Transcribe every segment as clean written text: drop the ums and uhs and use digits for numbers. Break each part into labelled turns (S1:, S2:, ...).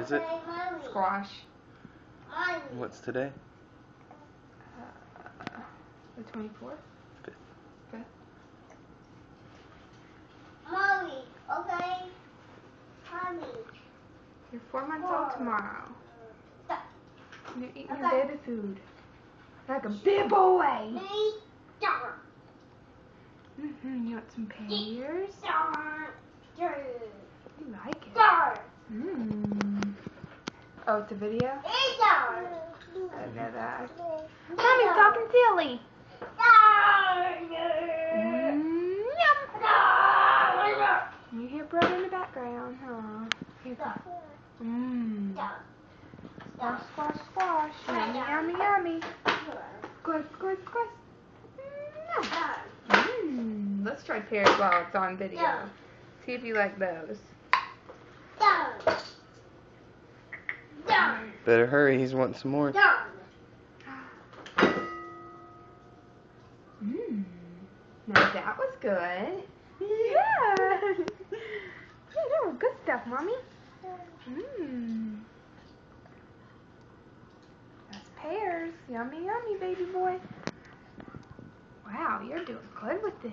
S1: is it?
S2: Squash.
S1: What's today?
S2: The 24th? 5th.
S3: Mommy, okay? Mommy.
S2: You're 4 months old tomorrow. You're eating your baby food. Like a big boy. You want some pears? You like it? Oh, it's a video? I didn't know that. Mommy's talking silly. Yum. You hear brother in the background, huh? Here, come. Squash, squash, squash. Yummy, yummy, yummy. Squish, squish, squish. Let's try pears while it's on video. See if you like those.
S1: Better hurry, he's wanting some more.
S2: Now that was good. Yeah. That was good stuff, Mommy. That's pears. Yummy, yummy, baby boy. Wow, you're doing good with this.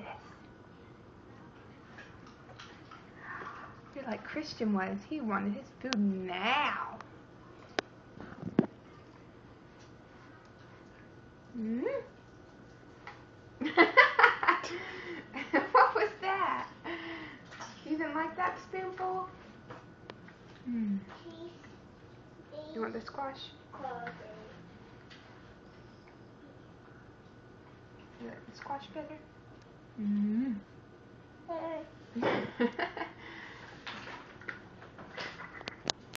S2: You're like Christian was. He wanted his food now. What was that? You didn't like that spoonful? You want the squash? You like the squash better?